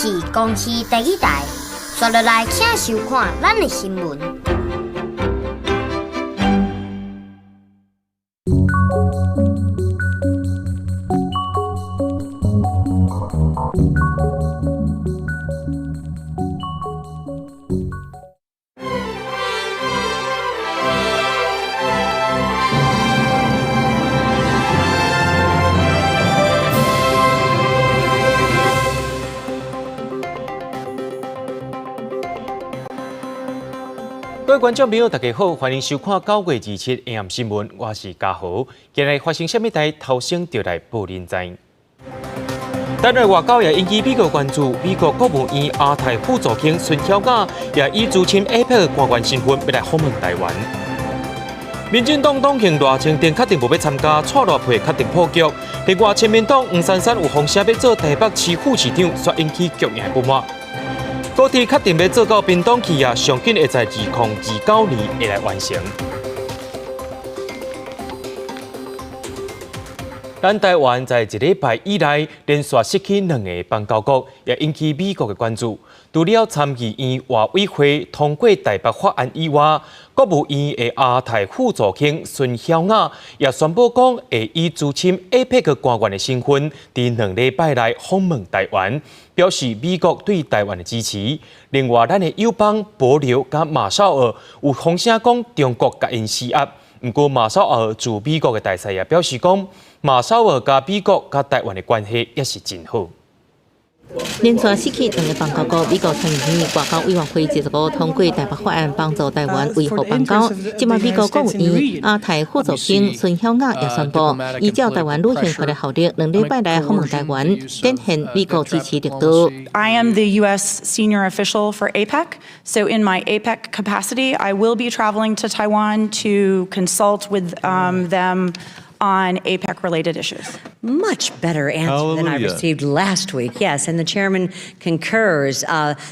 是公视第一台，刷落来请收看咱的新闻。各位观众朋友，大家好，欢迎收看9月27 AM 新闻，我是嘉豪。今日发生什么代，头先就来报您知。台湾外交也引起美国关注，美国国务院亚太副总卿孙晓雅也以资深 APEC 官员身份要来访问台湾。民进党党庆热清定确定无要参加，蔡赖配确定破局。另外，亲民党黄珊珊有风声要做台北市副市长，却引起局内不满。高铁确定要做到屏东企业上紧会在2029年会来完成。咱台湾在一礼拜以来连续失去2个邦交国，也引起美国的关注。除了参议院外委会通过台北法案以外，国务院的亚太副总卿孙晓雅也宣布讲，会以资深 APEC 官员的身份，在2礼拜内访问台湾，表示美国对台湾的支持。另外，咱的友邦帛琉甲马绍尔有风声讲中国甲因施压，不过马绍尔驻美国的大使也表示讲，马绍尔甲美国甲台湾的关系也是真好。连续失去2个邦交国，美国参议院外交委员会25通过台北法案，帮助台湾维护邦交。今麦美国国务院亚太副总卿孙晓雅也宣布，依照台湾旅行法的效力，2礼拜内访问台湾，展现美国支持力度。I am the U.S. senior official for APEC, so in my APEC capacity, I will be traveling to Taiwan to consult with them on APEC-related issues. Much better answer than I received last week. Yes, and the chairman concurs.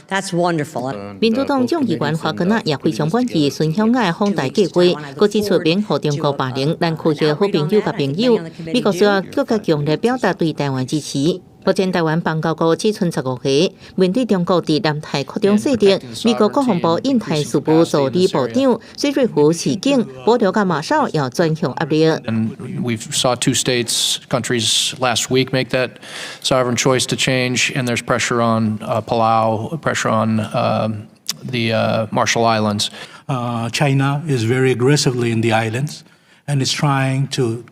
That's wonderful. 民主党众议员华格纳也非常满意孙晓雅的访台计划，佮指出免互中国霸凌，咱科学好朋友甲朋友，美国需要更加强烈表达对台湾支持。目前台湾邦交国只剩15个，面对中国伫南太扩张势力，美国国防部印太事务助理部长薛瑞福示警，帛琉甲马绍要转向压力。And we saw 2 countries last week make that sovereign choice to change, and there's pressure on Palau, pressure on the Marshall Islands. China is very aggressively in the islands, and is trying to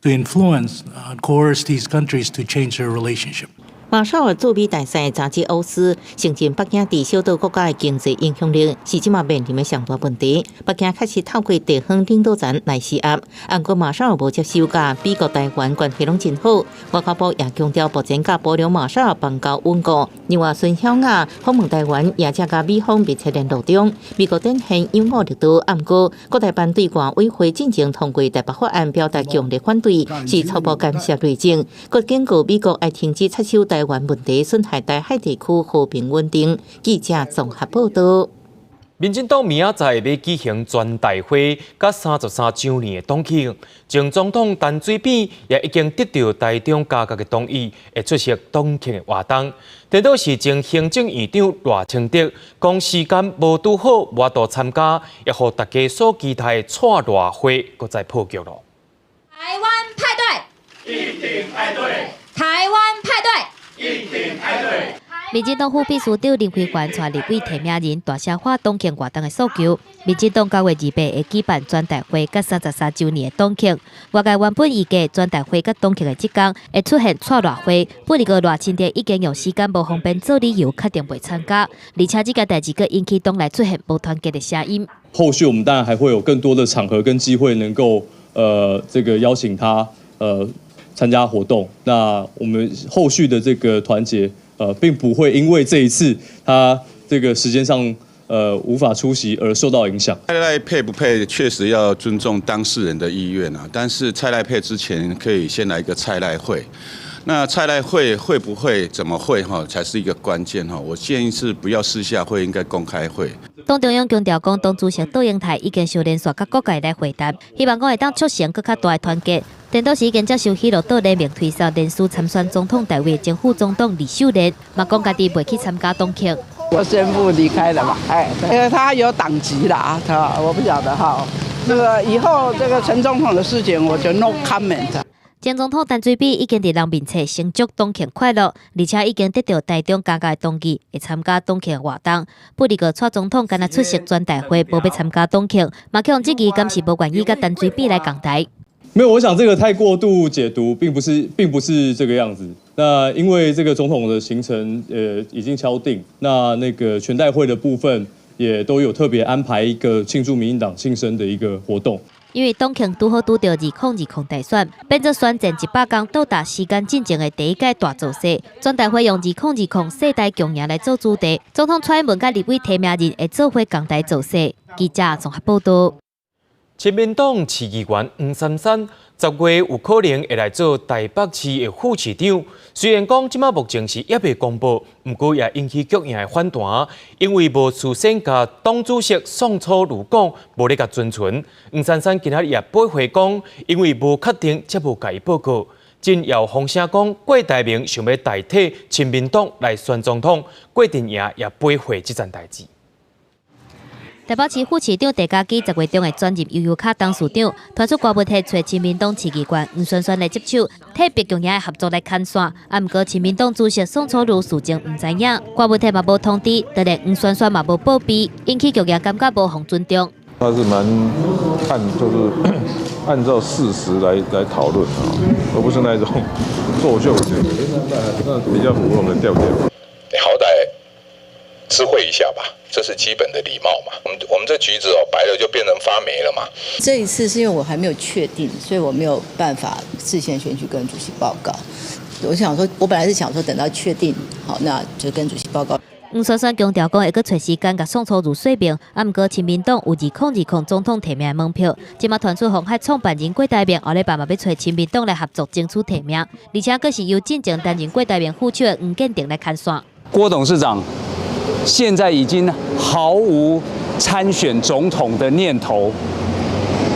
influence, coerce these countries to change their relationship. 马绍尔驻美大使查吉欧斯承认，北京在小岛国家的经济影响力是即马面临的上大问题。北京确实透过地方领导层来施压，不过马绍尔无接受甲美国台湾关系拢真好。外交部也强调，目前甲帛琉马绍尔邦交稳固。另外，孙晓雅访问台湾，也正甲美方密切联络中。美国展现友好力度，不过国台办对外委会进行通过台北法案表达强烈反对，是初步干涉内政。佮根据美国爱停止插手台湾问题损害台海地区和平稳定。记者综合报道。民进党明仔载要举行全大会，甲33周年的党庆。前总统陈水扁也已经得到台中家角的同意，会出席党庆的活动。颠倒是前行政院长赖清德讲时间无拄好，无度参加，也互大家所期待的蔡赖会，搁再破局了。台湾派对，一定派对。台湾派对。一定派对。民进党副秘书长林辉环带立委提名人大声化党庆活动的诉求。民进党9月28会举办全大会甲33周年的党庆。外界原本预计全大会甲党庆的即天会出现蔡赖会，不过赖清德已经用时间无方便做理由，确定袂参加。而且这件代志，佫引起党内出现不团结的声音。后续我们当然还会有更多的场合跟机会，能够这个邀请他参加活动。那我们后续的这个团结。并不会因为这一次他这个时间上无法出席而受到影响。蔡赖配不配，确实要尊重当事人的意愿啊。但是蔡赖配之前，可以先来一个蔡赖会。那蔡赖会会不会怎么会才是一个关键哈。我建议是不要私下会，应该公开会。党中央强调讲，党主席杜英台已经修连续甲各界来会谈，希望讲会当促成更较大的团结。电都是已经接受希罗岛联名推销连署参选总统大位前副总统李秀莲，嘛讲家己袂去参加党庆。我宣布离开了嘛，因为他有党籍啦，我不晓得哈。这个以后这个陈总统的事情，我就 no comment。前总统陈水扁已经伫人面前庆祝党庆快乐，而且已经得到台中加的同意，会参加党庆活动。不离个蔡总统今日出席专大会，无要参加党庆，马克龙质疑敢是无愿意甲陈水扁来共台。没有，我想这个太过度解读，并不是这个样子。那因为这个总统的行程已经敲定，那个全代会的部分也都有特别安排一个庆祝民进党庆生的一个活动。因为党庆拄好拄到2020大选，变作选前100天到达时间进前的第一届大造势。全大会用2020世代共赢来做主题，总统蔡英文甲立委提名人会做伙共台造势。记者综合报道。亲民党市议员黄珊珊10月有可能会来做台北市的副市长。虽然讲即马目前是还未公布，不过也引起各样的反弹，因为无事先甲党主席宋楚瑜讲，无咧甲遵循。黄珊珊今仔日也驳回讲，因为无确定，才无甲伊报告。真要风声讲，郭台铭想要代替亲民党来选总统，郭阵营也驳回这件代志。台北市副市长陈嘉基10月中会转任悠悠卡董事长，传出郭文体找亲民党市议员黄珊珊来接手，替别共赢的合作来牵线。啊，不过亲民党主席宋楚瑜事情唔知影，郭文体嘛无通知，当然黄珊珊嘛无报备，引起局员感觉无互尊重。他是就是按照事实来讨论啊，而不是那种作秀型的，那比较符合我们的调调。你好歹知会一下吧。这是基本的礼貌嘛。我们这橘子白了就变成发霉了嘛。这一次是因为我还没有确定，所以我没有办法事先先去跟主席报告。我想说，我本来是想说等到确定好，那就跟主席报告。黄珊珊强调讲会去找时间甲宋楚瑜说明，啊，不过亲民党有2020总统提名的门票，即马传出鸿海创办人郭台铭后礼拜嘛要找亲民党来合作争取提名，而且佫是由进前担任郭台铭副手的黄建庭来牵线。郭董事长现在已经毫无参选总统的念头，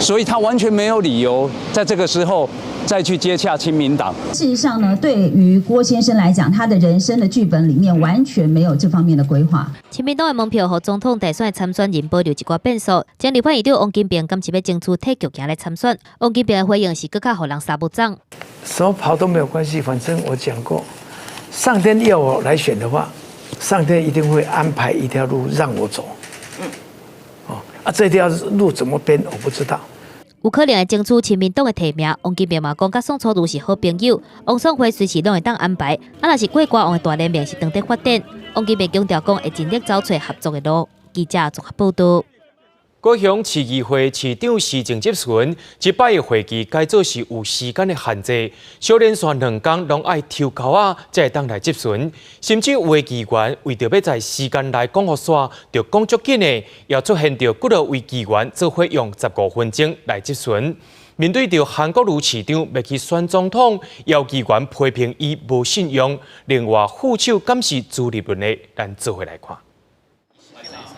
所以他完全没有理由在这个时候再去接洽亲民党。事实上呢，对于郭先生来讲，他的人生的剧本里面完全没有这方面的规划。亲民党的门票和总统大选的参选人保留一寡变数，将立法院长王金平今次要争取替局行来参选。王金平的回应是更加互人杀不涨。什么跑都没有关系，反正我讲过，上天要我来选的话，上天一定会安排一条路让我走。这条路怎么编我不知道。有可能会争取亲民党的提名，王金平嘛讲，甲宋楚瑜是好朋友，王爽辉随时拢会当安排。啊，若是过关王的大联盟是当地发展，王金平强调讲会尽力找出合作的路。记者综合报道。高雄市议会市长施政执询，一摆的会期改做是有时间的限制，小连续2天拢爱抽考啊，才会当来执询。甚至有的议员为着要在时间内讲好煞，就讲足紧的，也出现着几多位议员做伙用15分钟来执询。面对着韩国瑜市长要去选总统，有议员批评伊无信用，另外副手敢是朱立伦的，咱做伙来看。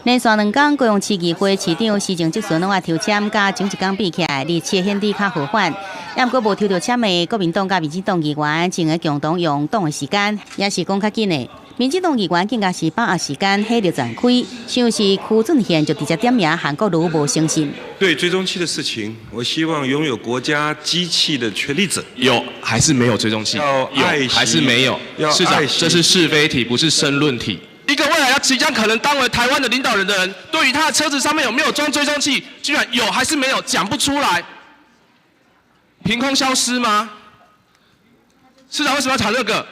连续2天，高雄市议会市长施政执询拢爱抽签，甲前一天比起来，而且显得较和缓。也毋过无抽到签的国民党甲民进党议员，正会共同用党的时间，也是讲较紧的。民进党议员更加是把握时间，火力全开，像是柯俊宪就直接点名韩国瑜无诚信。对追踪器的事情，我希望拥有国家机器的权利者有还是没有追踪器？有还是没有？市长，这是是非题，不是申论题。一个未来要即将可能当为台湾的领导人的人，对于他的车子上面有没有装追踪器，居然有还是没有讲不出来，凭空消失吗？市长为什么要吵这个？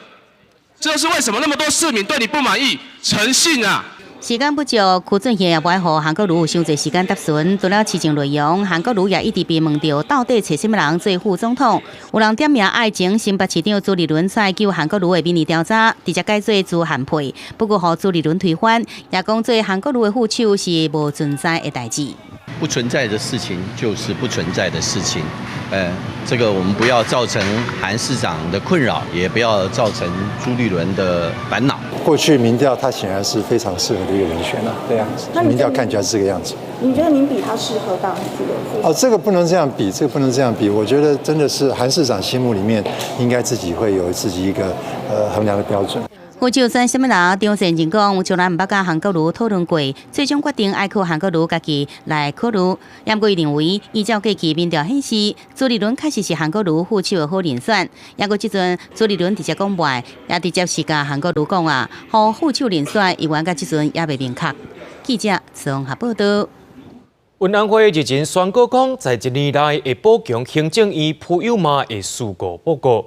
这就是为什么那么多市民对你不满意，诚信啊！时间不足，柯俊宪也不爱和韩国瑜有伤侪时间答询。除了市政内容，韩国瑜也一直被问到到底找什么人做副总统。有人点名爱情新北市长朱立伦在救韩国瑜的民意调查，直接改做朱韩配。不过，和朱立伦推翻，也讲做韩国瑜的副手是无存在的代志。不存在的事情就是不存在的事情，这个我们不要造成韩市长的困扰，也不要造成朱立伦的烦恼。过去民调他显然是非常适合的一个人选了，对啊，民调看起来是这个样子。你觉得您比他适合当这个？这个不能这样比，这个不能这样比。我觉得真的是韩市长心目里面应该自己会有自己一个衡量的标准。胡秀珍新闻人张善仁讲，从来唔捌甲韩国瑜讨论过，最终决定爱靠韩国瑜家己来考虑。不过伊认为，依照过去民调显示，朱立伦确实是韩国瑜副手的好人选。不过即阵朱立伦直接讲话，也直接是甲韩国瑜讲啊，互副手人选议员甲即阵也未明确。记者综合报道。运安会日前宣告讲，在一年内会补强行政院普悠玛的事故报告。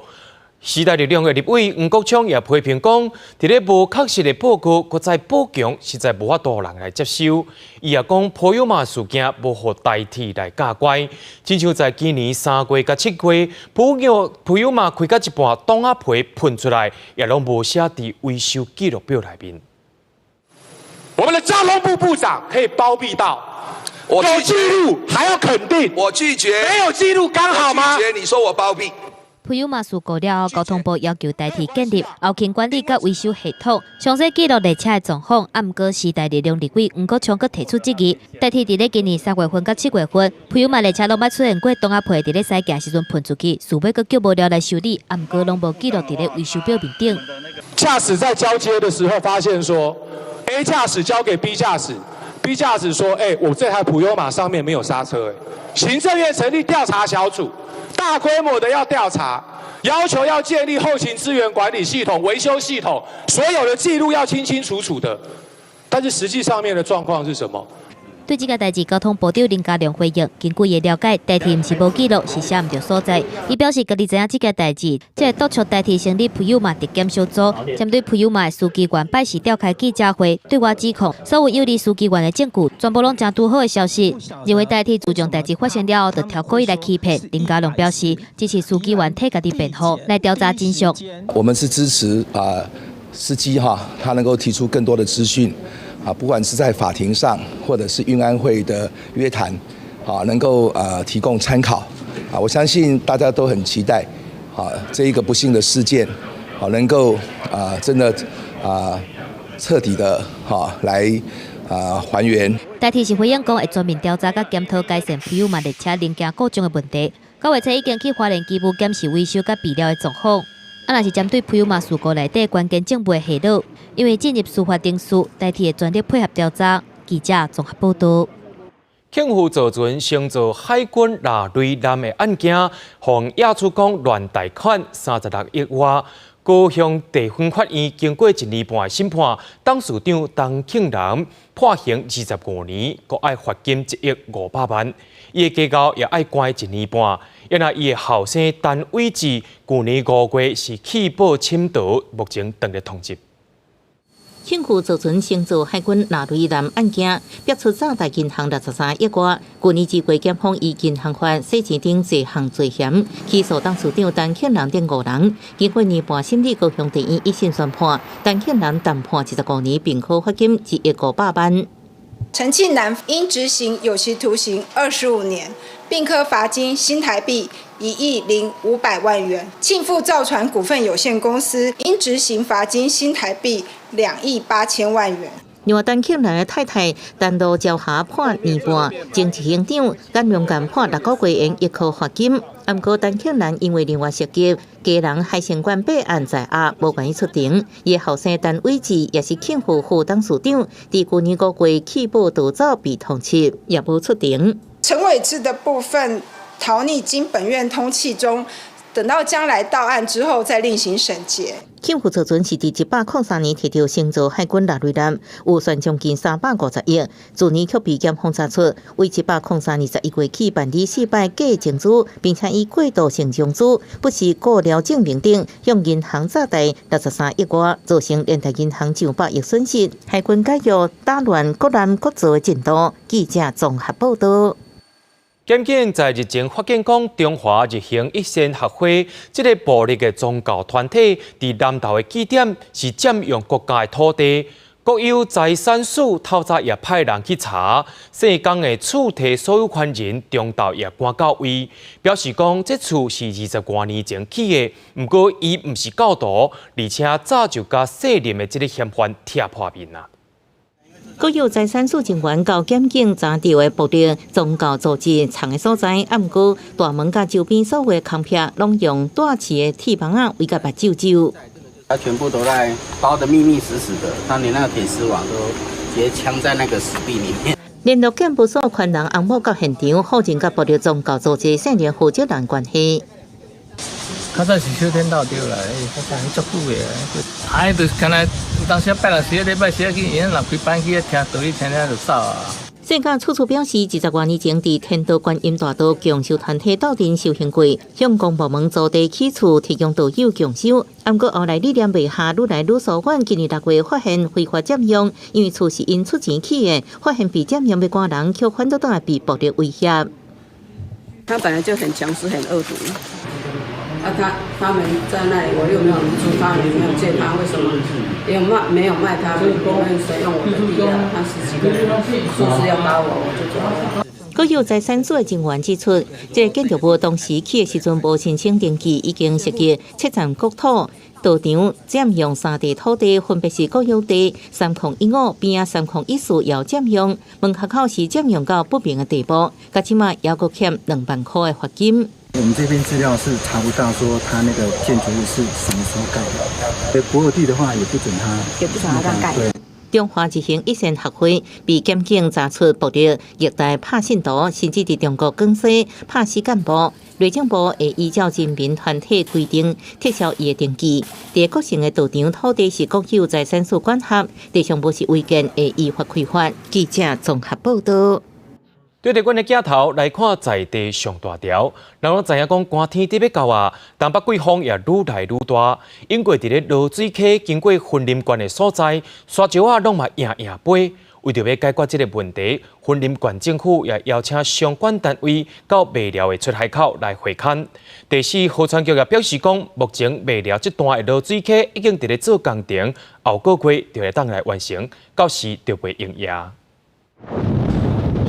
时代力量的立委黄国昌也批评讲，伫咧无确实的报告，搁再补强，实在无法度人来接受。伊也讲，普悠玛事件无互代替来架怪，亲像在今年3月甲7月，普悠玛开甲一半档仔皮喷出来，也拢无写伫维修记录表内面。我们的交通部部长可以包庇到，有记录还要肯定，我拒绝。没有记录刚好吗？拒绝，你说我包庇。普悠玛事故了后，交通部要求代替建立后勤管理甲维修系统，详细记录列车的状况。毋过时代力量立委黄国昌阁提出质疑，代替伫咧今年3月份甲7月份，普悠玛列车拢捌出现过档仔皮伫咧驶行时阵喷出去，事尾阁叫无了来修理，毋过拢无记录伫咧维修表面顶。驾驶在交接的时候发现说 ，A 驾驶交给 B 驾驶。B 驾驶说：“我这台普悠玛上面没有刹车。”行政院成立调查小组，大规模的要调查，要求要建立后勤资源管理系统、维修系统，所有的记录要清清楚楚的。但是实际上面的状况是什么？对这个代志，交通部长林佳龙回应，根据伊了解，代替毋是无记录，是写毋着所在。伊表示，家己知影这个代志，即督促代替成立普悠玛特检小组，针对普悠玛的司机员拜时召开记者会，对外指控所有有利司机员的证据，全部拢正拄好的消息。认为代替自从代志发生了后，就挑故意来欺骗。林佳龙表示，支持司机员替家己辩护，来调查真相。我们是支持司机他能够提出更多的资讯。不管是在法庭上，或者是运安会的约谈，能够提供参考，我相信大家都很期待，这一个不幸的事件，能够真的彻底的来还原。代替是回应讲，会全面调查甲检讨改善普悠玛列车零件故障的问题。9月初已经去花莲基部检视维修甲备料的状况。若是针对普悠玛事故内底关键证据的下落，因为进入司法定数，代替的专业配合调查。记者综合报道。庆富造船乘坐海军纳瑞南的案件，向亚出港乱贷款36亿外。高雄地方法院经过1年半的审判，董事长陈庆南判刑25年，阁爱罚金1亿500万。伊的家教也爱关1年半。原来伊的后生陈伟志，去年5月是弃保潜逃，目前等咧通缉。庆富造船乘坐海军纳瑞南案件，逼出早大银行63亿外。去年2月检方以银行法洗钱等多项罪嫌，起诉董事长陈庆南等5人。经过年半审理，高雄地院一审宣判，陈庆南单判15年，并可罚金1亿500万。陈庆南应执行有期徒刑25年，并科罚金新台币1亿500万元。庆富造船股份有限公司应执行罚金新台币2亿8千万元。另外，陈庆南的太太单独交下判年半，前执行长简良监判6个月1颗罚金。不过，陈庆南因为另外涉及家人海参馆备案在押，无愿意出庭。伊后生陈伟志也是庆富副董事长，伫去年5月弃保逃走被通缉，也无出庭。陈伟志的部分逃匿经本院通缉中，等到将来到案之后再另行审结。庆富造船是伫103年摕到乘坐海军纳瑞南，预算将近350亿，去年却被检方查出，为103年11月起办理4摆假证书，并且以过度性证书、不是过料证明等，向银行诈贷63亿外，造成连带银行900亿损失。海军解约打乱各难各做的进度。记者综合报道。检警在日前发现讲，中华日行一线学会这个暴力的宗教团体，伫南投的据点是占用国家的土地。国有财产署透早也派人去查，姓江的厝体所有权人中昼也赶到位，表示讲这厝是20多年前起的，不过伊唔是教徒，而且早就甲涉念的这个嫌犯贴破面啦。国有财产署人员到检警查到的目的宗教组织藏的所在，啊，毋过大门甲周边所有的空隙，拢用大瓷的铁棒啊围甲目睭睭。它全部都在包得密密实实的，它连那个铁丝网都直接呛在那个石壁里面。联络警部所权人洪某到现场，否认甲保留宗教组织涉嫌负责人关系。较早是小天道对啦，较早很足久的，就是干那当时拜六时礼拜时去，因人开班去听道理，听就走啊。县教处处表示，20多年前伫天道观音大道共修团体斗阵修行过，向公部门租地起厝提供道友共修。不过后来理念未下，愈来愈疏远。今年6月发现非法占用，因为厝是因出钱起的，发现被占用的官人却反倒当被暴力威胁。他本来就很强势、很恶毒。他们在那里，我又没有出发，也没有见他，为什么没有卖他？因为谁用我的地啊？他10几个人说是要打我，我就走了。国有财产署的人员指出，这个建筑物当时起的时阵无申请登记，已经涉及切占国土。道场占用3地土地，分别是国有地301边仔301也占用，门学校是占用到不明的地步，到即马也阁欠2万块的罚金。我们这边资料是查不到说他那个建筑物是什么时候盖的，国有地的话也不准他盖。对。中华执行一线学会被检警查出暴力、虐待、拍信徒，甚至伫中国广西拍死干部。内政部会依照人民团体规定撤销伊的登记。伫国城的道场土地是国有财产署管辖，地上不是违建，会依法开发。记者综合报道。对着阮的镜头来看在地上大条，人拢知影讲寒天伫要到啊，东北季风也愈来愈大。因过伫咧落水溪经过云林县的所在，沙石啊拢嘛硬飞。为着要解决这个问题，云林县政府也邀请相关单位到麦寮的出海口来会勘。第4河川局也表示讲，目前麦寮这段的落水溪已经伫咧做工程，后个月就会当来完成，到时就会营业。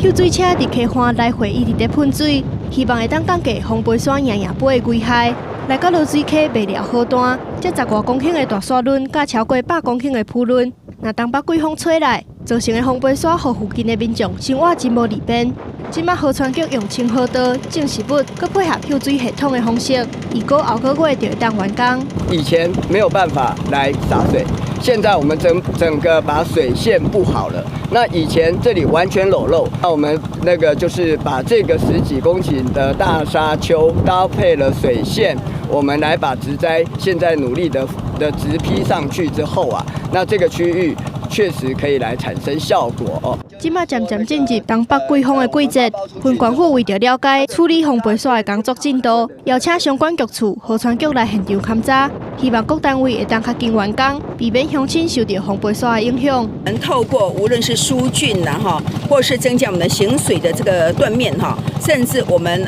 抽水车伫溪畔来回一直在喷水，希望会当降低风杯山飞的危害。来到落水溪麦寮河段，这10多公顷的大沙轮，甲超过100公顷的铺轮，若东北季风吹来，造成的风杯山和附近的民众生活真无利便。即马河川局用清河道、种植物，佮配合抽水系统的方式，预估后个月就会当完工。以前没有办法来洒水，现在我们整个把水线布好了。那以前这里完全裸露，那我们那个就是把这个10几公顷的大沙丘搭配了水线，我们来把植栽现在努力的植批上去之后啊，那这个区域确实可以来产生效果哦。即马渐渐进入东北季风的季节，分管府为着了解处理风杯沙的工作进度，邀请相关局处、河川局来现场勘查，希望各单位会当较紧完工，避免乡亲受到风杯沙的影响。能透过无论是疏浚啦哈，或是增加我们的行水的这个断面哈，甚至我们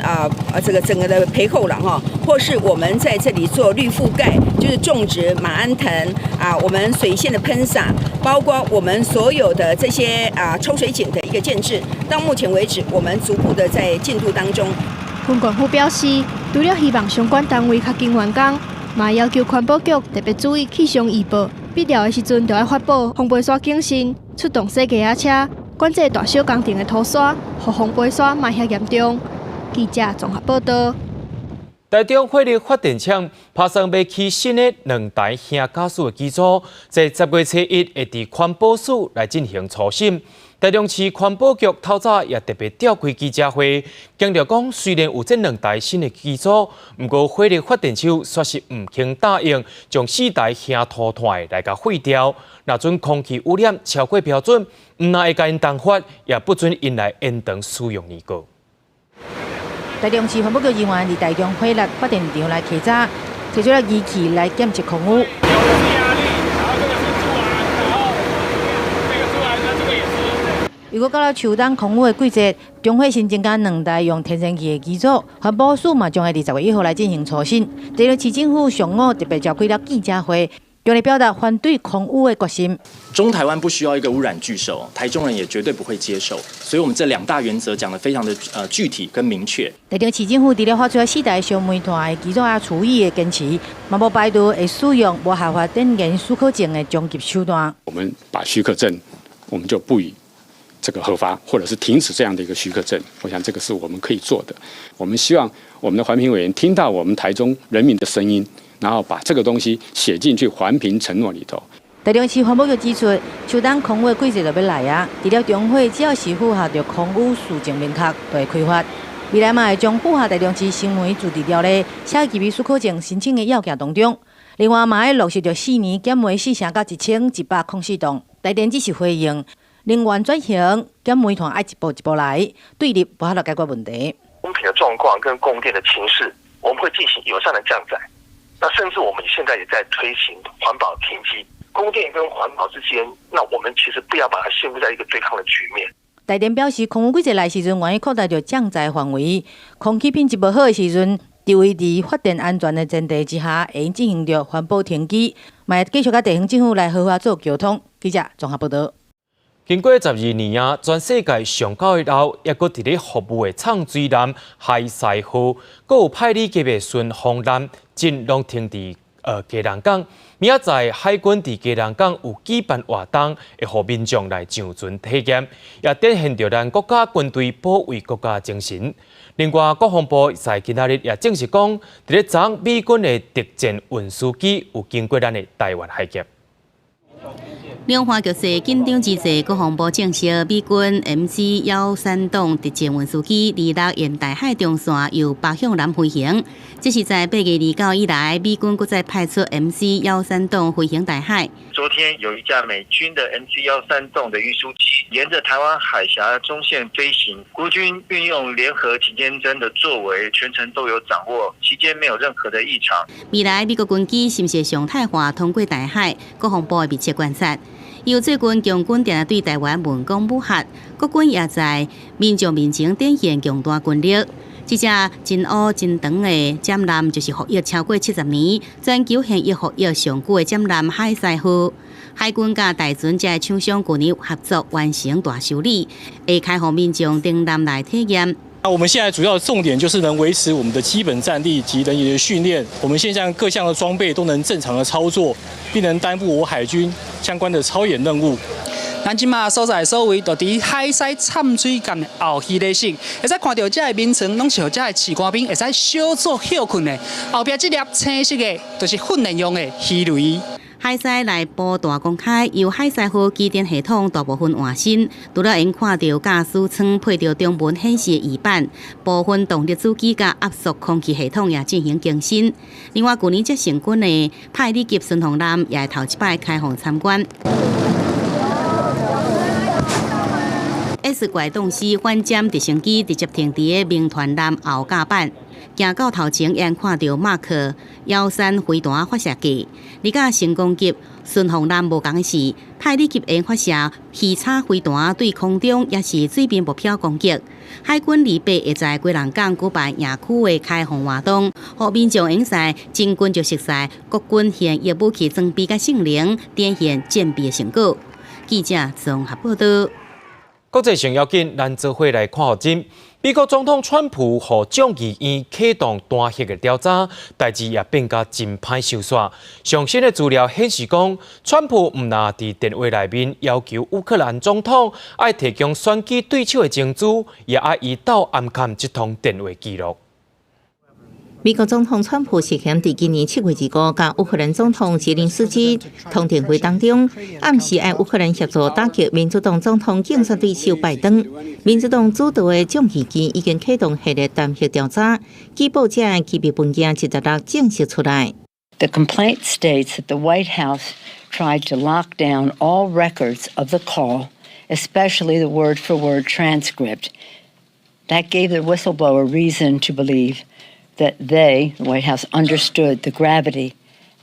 这个整个的培厚廊哈，或是我们在这里做绿覆盖，就是种植马鞍藤我们水线的喷洒，包括我们所有的这些抽水井的一个建制，到目前为止，我们逐步的在进度当中。分管府表示，除了希望相关单位较紧完工，嘛要求环保局特别注意气象预报，必要的时阵就要发布风杯沙警示，出动洗架车，管制大小工程的涂沙，互风杯沙卖遐严重。记者综合报道。台中火力发电厂打算要起新的2台轻加速的机组，在10月7日会伫环保署来进行初审。台中市环保局透早也特别召开记者会，强调讲虽然有这2台新的机组，不过火力发电厂却是唔肯答应将4台轻涂炭来甲废掉。若准空气污染超过标准，唔但会甲因动罚，也不准因来延长使用年限。台中市环保局人员伫台中火力发电厂来稽查，提出了仪器来检测空污。如果到了秋冬空污的季节，将会新增加2台用天然气的机组，环保署嘛将会伫10月1号来进行初审。台中市政府上午特别召开了记者会，用来表达反对空污的决心。中台湾不需要一个污染巨兽，台中人也绝对不会接受。所以，我们这2大原则讲得非常的具体跟明确。台中市政府除了发出4大小煤炭的基础啊处理的坚持，嘛无排除会使用无合法电源许可证的终极手段。我们把许可证，我们就不予这个核发，或者是停止这样的一个许可证。我想这个是我们可以做的。我们希望我们的环评委员听到我们台中人民的声音，然后把这个东西写进去环评承诺里头。台中市环保局指出，秋冬空污季节就要来啊！除了中火，只要是符合着空污事情明确，就会开发。未来嘛会将符合台中市新煤自治条例写入许可证申请的要件当中。另外嘛会落实着4年减煤4成到1104栋。台电只是回应，能源转型减煤炭爱一步一步来，对立不好来解决问题。公平的状况跟供电的情势，我们会进行友善的降载。那甚至我们现在也在推行环保停机。供电跟环保之间，那我们其实不要把它陷入在一个对抗的局面。台电表示，空污季节来时阵，愿意扩大着降载范围。空气品质不好的时阵，就会伫发电安全的前提之下，会进行着环保停机，嘛会继续甲地方政府来合法做沟通。记者综合报道。经过12年啊，全世界上高一楼，也搁伫咧服务的畅水艦海赛号，搁有派里级的顺风艦，真拢停伫基隆港。明仔载海军伫基隆港有举办活动，会互民众来上船体验，也展现着咱国家军队保卫国家精神。另外，国防部在今仔日也证实讲，伫咧昨美军的敌舰运输机有经过咱的台湾海峡。两岸局势紧张之际，国防部证实，美军 MC-132档敌舰运输机26沿大海中线由北向南飞行。这是在8月29以来，美军搁再派出 MC-132档飞行大海。昨天有一架美军的 MC-132的运输机沿着台湾海峡中线飞行，国军运用联合期间侦的作为，全程都有掌握，期间没有任何的异常。未来美国军机是不是常态化通过大海？国防部会密切观察。由最近强军定对台湾文攻武吓，国军也在民众面前展现强大军力。这只真乌真长的舰舰就是服役超过70年，全球现役服役上久的舰舰海赛号。海军甲大船才厂商去年合作完成大修理，会开放民众登舰来体验。那我们现在主要的重点就是能维持我们的基本战力及人员的训练，我们现在各项的装备都能正常的操作，并能担负我海军相关的操演任务。咱即马所在所位，就伫海西掺水舰的后溪内省，会使看到这个名称，拢是互这个士官兵会使小做休困的。后壁这粒青色的，就是训练用的鱼雷。海西内部大公开，由海西号机电系统大部分换新，除了因看到驾驶舱配着中文显示的仪板，部分动力主机甲压缩空气系统也进行更新。另外，去年才成军的派里级顺风艦也头一摆开放参观。S 怪动司反舰直升机直接停伫个明团艦后甲板。行到头前，沿看到马克153飞弹发射器，而甲成功级顺风艦无共是，派里级沿发射鱼叉飞弹对空中也是水面目标攻击。海军28会在基隆港举办野区的开放活动，互民众用在真军就熟悉国军现役武器装备甲性能，展现战备的成果。记者综合报道。国际上要紧，咱做伙来看真。美国总统川普和众议院启动弹劾的调查，代志也变甲真歹收煞。上新的资料显示讲，川普唔但伫电话内面要求乌克兰总统爱提供选举对手的证据，也爱伊到暗看这通电话记录。美国总统川普涉嫌伫今年7月2日，甲乌克兰总统泽连斯基通电话当中，暗示爱乌克兰协助打击民主党总统竞选对手拜登。民主党主导的众议院已经启动系列弹劾调查，据报者的机密文件116证实出来。The complaint states that the White House tried to lock down all records of the call, especially the word-for-word transcript. That gave the whistleblower reason to believe that they, the White House, understood the gravity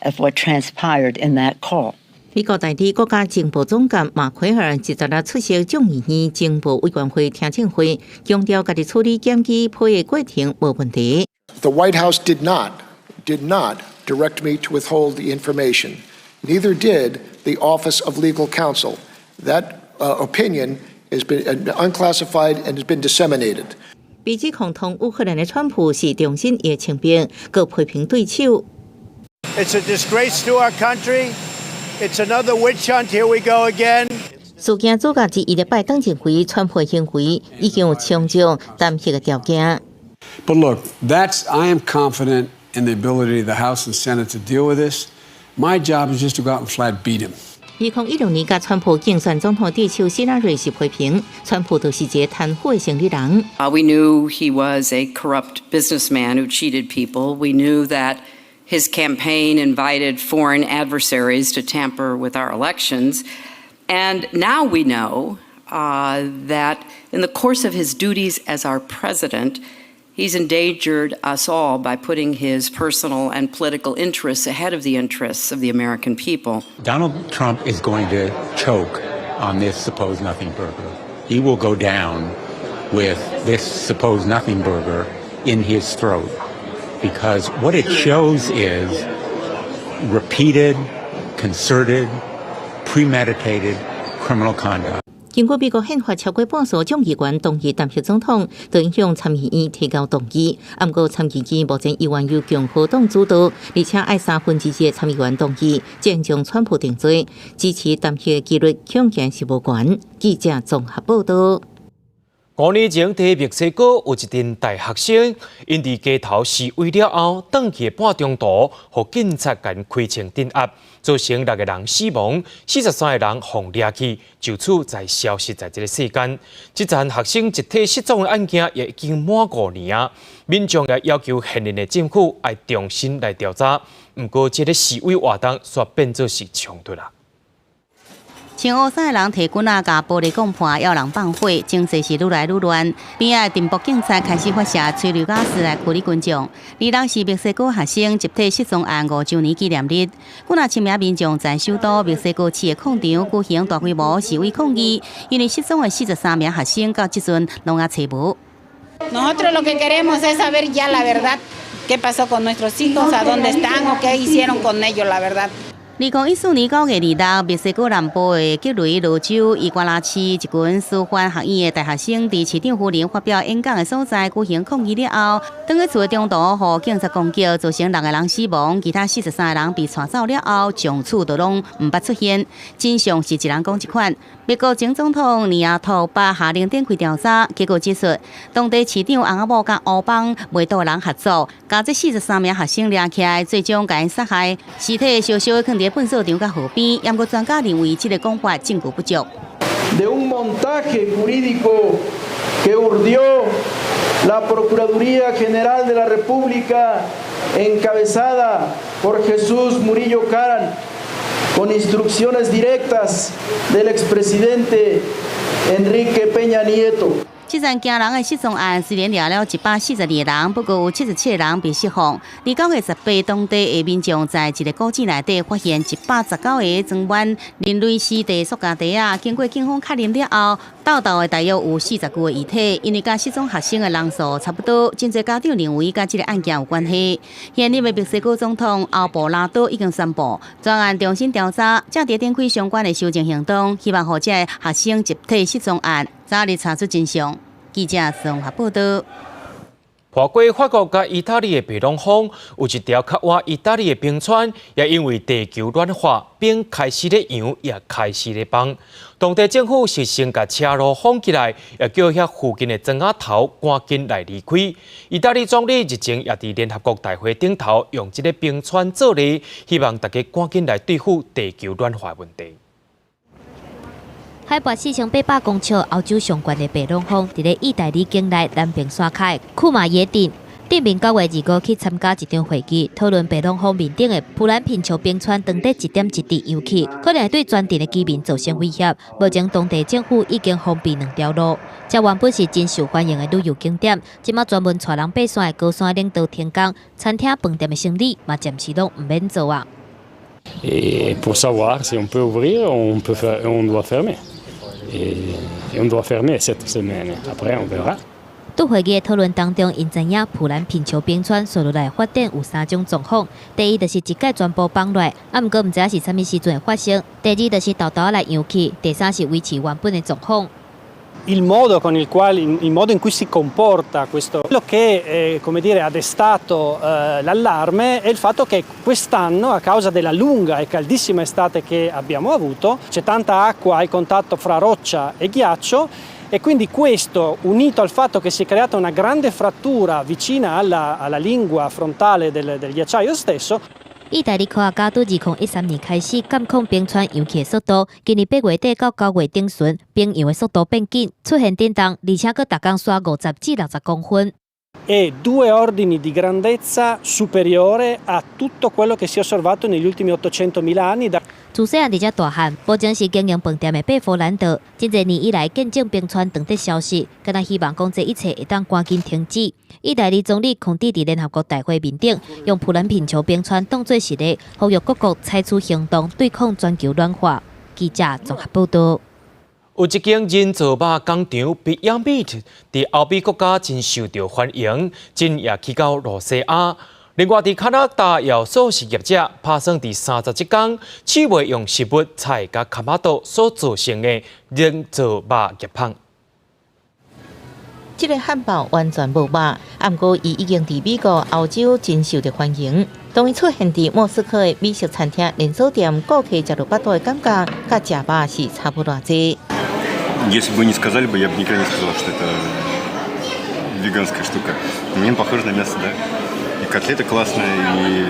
of what transpired in that call. 美国代理国家情报总监马奎尔116出席众议院情报委员会听证会，强调家己处理检举批的过程无问题。The White House did not direct me to withhold the information Neither did the Office of Legal Counsel. That opinion has been unclassified and has been disseminated. 被指控同乌克兰的川普是中心的清兵，佮批评对手。It's a disgrace to our country. It's another witch hunt. Here we go again. 事件主角之一的拜登认为，川普行为已经有充足担心的条件。But look, I am confident in the ability of the House and Senate to deal with this. My job is just to go out and flat beat him. 2016年，甲川普竞选总统对手希拉蕊是批评，川普就是一个贪腐的生意人。We knew he was a corrupt businessman who cheated people. We knew that his campaign invited foreign adversaries to tamper with our elections. And now we know that in the course of his duties as our president, he's endangered us all by putting his personal and political interests ahead of the interests of the American people. Donald Trump is going to choke on this supposed nothing burger. He will go down with this supposed nothing burger in his throat because what it shows is repeated, concerted, premeditated criminal conduct. 经过美国宪法超过半数众议员同意担任总统，就影响参议院提高动议。不过参议院目前依然由共和党主导，而且爱2/3的参议员同意，正将川普定罪，支持担任的几率恐见是无悬。记者综合报道。5年前，在墨西哥有一群大学生，因伫街头示威了后，返去半中途，互警察间开枪镇压，造成6个人死亡，43个人被掠去，就此才消失在这个世间。这桩学生集体失踪的案件也已经满5年啊，民众也要求现任的政府要重新来调查。不过，这个示威活动却变作是冲突啦。穿乌衫的人提棍仔甲玻璃拱破，要人放火，情势是愈来愈乱。边仔镇暴警察开始发射催泪瓦斯来驱离群众。2人是墨西哥学生集体失踪案5周年纪念日。几若千名民众在首都墨西哥市的广场举行大规模示威抗议，因为失踪的43名学生到即阵拢还找无。Nosotros lo que queremos es saber ya la verdad, qué pasó con nuestros hijos, a dónde están o qué hicieron con ellos, la verdad. 2014年9月2日，墨西哥南部的吉雷罗州伊瓜拉市一群师范学院的大学生，伫市长夫人发表演讲的所在举行抗议了后，当去厝的中途，互警察攻击，造成6个人死亡，其他43个人被带走了后，从此就拢唔捌出现。真相是一人讲一款。美国前总统尼亚托巴下令展开调查，结果指出，当地市长翁仔某甲乌帮袂倒人合作，将这43名学生抓起来，最终将因杀害，尸体烧烧放伫粪扫场甲河边。不过专家认为，这个讲法证据不足。De un montaje jurídico que urdió la Procuraduría General de la República, encabezada por Jesús Murillo Caram, con instrucciones directas del expresidente Enrique Peña Nieto. 这件惊人的失踪案虽然抓了142人，不过有77个人被释放。29月18日，当地的民众在一个古迹内底发现119个装满人类尸体塑胶袋啊，经过警方确认了后，斗的大约有40具的遗体，因为甲失踪学生的人数差不多。真侪家长认为甲这个案件有关系。现任的墨西哥总统奥布拉多已经宣布，专案重新调查，正在展开相关的修正行动，希望让这个学生集体失踪案早日查出真相。记者综合报道。跨过法国甲意大利的北龙峰，有一条较晏意大利的冰川，也因为地球暖化，冰开始咧扬，也开始咧崩。当地政府是先甲车路封起来，也叫遐附近的庄仔头赶紧来离开。意大利总理日前也伫联合国大会顶头用这个冰川做例，希望大家赶紧来对付地球暖化问题。海拔4800公尺、欧洲上悬的北龙峰，伫咧意大利境内南边山脚库马耶顶。顶面9月25日去参加一场会议，讨论北龙峰面顶的普兰平丘冰川当地1.1滴油气，可能会对全地的居民造成威胁。目前当地政府已经封闭2条路。这原本是真受欢迎的旅游景点，即马专门带人爬山的高山领导天宫、餐厅、饭店的生意，嘛暂时拢唔免做啊。Et pour savoir si on peut ouvrir, on doit fermer. Et on doit fermer cette semaine. Après, on verra. 在会议的讨论当中，因知影普兰品球冰川所落来发展有3种状况。第一就是一概全部放落，毋过毋知影是啥物时阵会发生。第二就是豆豆来扬起，第三是维持原本的状况。Il modo in cui si comporta questo, quello che come dire, ha destato l'allarme è il fatto che quest'anno, a causa della lunga e caldissima estate che abbiamo avuto, c'è tanta acqua al contatto fra roccia e ghiaccio e quindi questo, unito al fatto che si è creata una grande frattura vicina alla lingua frontale del ghiacciaio stesso. 意大利科学家自2013年开始监控冰川扬起的速度，今年8月底到9月中旬，冰扬的速度变紧，出现震动，而且佮逐工刷50至60公分。E 2 ordini di grandezza superiore a tutto quello che si è osservato negli ultimi 800.000 anni. 自细汉伫遮大汉，目前是经营饭店的贝弗兰德，真侪年以来见证冰川长得消失，敢若希望讲这一切会当赶紧停止。意大利总理孔蒂伫联合国大会面顶，用普兰品球冰川当作实例，呼吁各国采取行动对抗全球暖化。记者综合报道。有一间人造肉工厂 Beyond Meat 伫欧美国家真受到欢迎，真也去到罗西亚。另外，伫加拿大有素食业者拍算伫37天试卖用食物菜甲卡马豆所造成的人造肉叶芳。这个汉堡完全无肉，不过伊已经伫美国、欧洲真受到欢迎。当伊出现伫莫斯科的美食餐厅连锁店，顾客食到巴肚的感觉，甲食肉是差不多济。Если бы не сказали бы, я бы никогда не сказал, что это веганская штука. Мне похоже на мясо, да. И котлета классная, и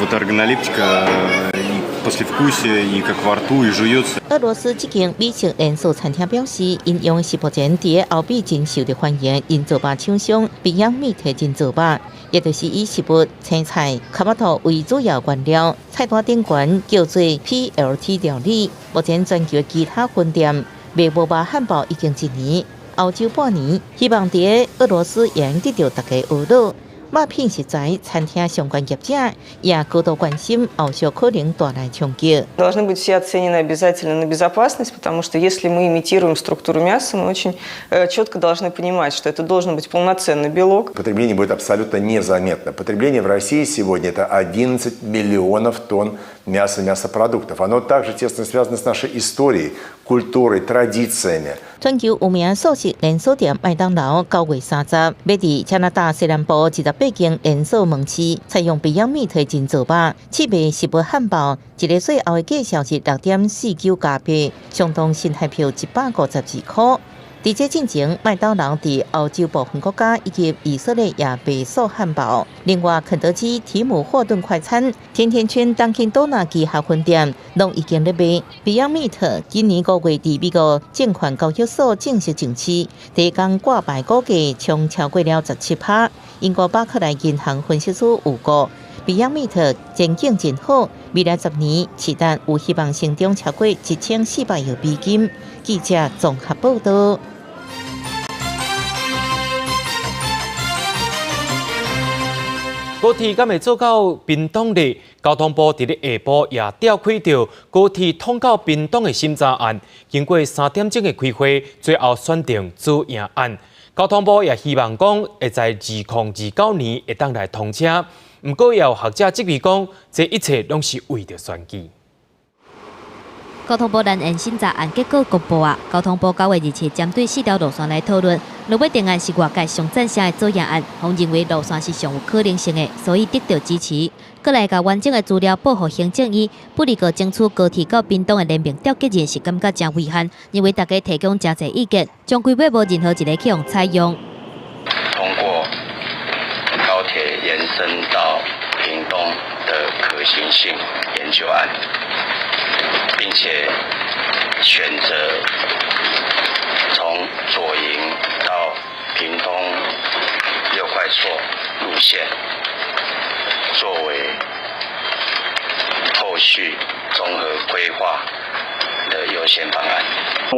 вот органолептика, и послевкусие, и как во рту, и жуется. 俄罗斯这间美食连锁餐厅表示，因用的食谱前伫欧美真受到欢迎，因做肉厂商Beyond Meat真做肉，也就是以食物、青菜、卡马豆为主要原料，菜单顶悬叫做 PLT 料理。目前全球其他分店卖无肉汉堡已经1年，欧洲半年，希望伫俄罗斯也能得到大家娱乐。肉品食材餐厅相关业者也高度关心后续可能带来冲击。Должны быть все оценены обязательно на безопасность, потому что если мы имитируем структуру мяса, мы очень четко должны понимать, что это должен быть полноценный белок. Потребление будет абсолютно незаметно. Потребление в России сегодня это 11 миллионов тонн мяса и мясопродуктов. Оно также тесно связано с нашей историей, культурой, традициями. 全球有名素食连锁店麦当劳9月30要伫加拿大西南部28间连锁门市采用 Beyond Meat 真做肉，试卖食物汉堡，一个最后的价销是6.49加币，相当新台币152块。伫这进前，麦当劳伫欧洲部分国家以及以色列也卖售汉堡。另外，肯德基、提姆霍顿快餐、甜甜圈、当肯多纳旗下分店拢已经咧卖。Beyond Meat 今年5月伫美国证券交易所正式上市，第一天挂牌股价冲超过了17%。英国巴克莱银行分析师预估 ，Beyond Meat 前景真好，未来10年期待有希望成长超过1400亿美金。记者综合报道。高铁敢会做到屏东日？交通部伫咧下晡也召开着高铁通到屏东的审查案，经过3点钟的开会，最后选定主赢案。交通部也希望讲会在2029年会当来通车。不过，也有学者质疑讲，这一切拢是为着选举。交通部蓝营审查案结果公布啊！交通部9月日前针对4条路线来讨论，若要定案是外界上赞成的做赢案，方认为路线是上有可能性的，所以得到支持。过来甲完整的资料报予行政院，不离个争取高铁到屏东的联名调结人是感觉真遗憾，因为大家提供真侪意见，将规划无任何一个去用采用。通过高铁延伸到屏东的可行性研究案。并且选择从左营到屏东6快速路线作为后续综合规划的优先方案。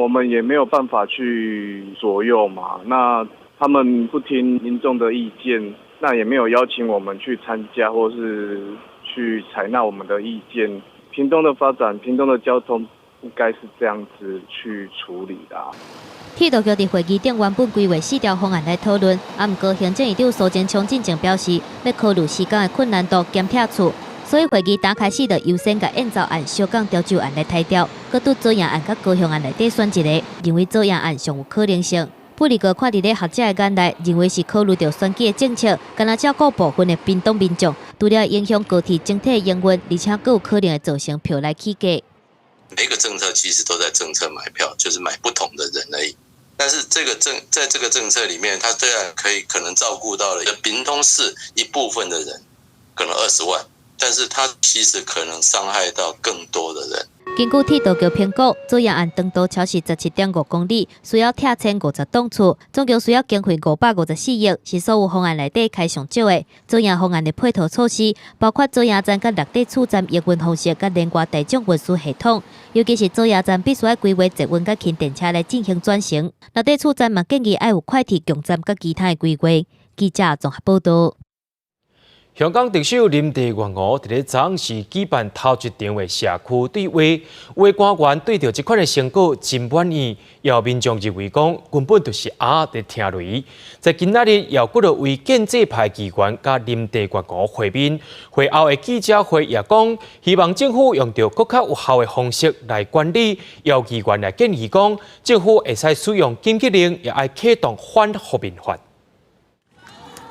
我们也没有办法去左右嘛，那他们不听民众的意见，那也没有邀请我们去参加或是去采纳我们的意见。屏东的发展，屏东的交通应该是这样子去处理的。铁道局伫会议顶原本规划4条方案来讨论，不过行政院长苏贞昌进前表示，要考虑施工的困难度兼拆厝，所以会议打开始就优先甲建造案、小港潮州案来抬掉，搁拄左营案甲高雄案内底选一个，认为左营案上有可能性。布里格看伫咧学者的眼内，认为是考虑到选举的政策，敢若照顾部分的屏东民众，除了影响高铁整体的营运，而且更有可能会造成票来起价。每个政策其实都在政策买票，就是买不同的人而已。但是在这个政策里面，它虽然可能照顾到了屏东市一部分的人，可能20万，但是它其实可能伤害到更多的人。根据铁道局评估，左营案长度超是17.5公里，需要拆迁50栋厝，总共需要经费554亿，是所有方案内底开上少的。左营方案的配套措施包括左营站甲落地处站营运方式，甲连外大众运输系统，尤其是左营站必须要规划捷运甲轻电车来进行转型。落地处站嘛建议要有快铁共站甲其他的规划。记者综合报道。香港特首林郑月娥伫咧昨时举办头一场的社区对话，有的官员对着这款的成果真满意，也有民众认为讲根本就是在听雷。在今仔日，也骨落为建制派议员甲林郑月娥会面，会后的记者会也讲，希望政府用着更较有效的方式来管理。也有议员来建议讲，政府会使使用紧急令，也爱启动反服民法。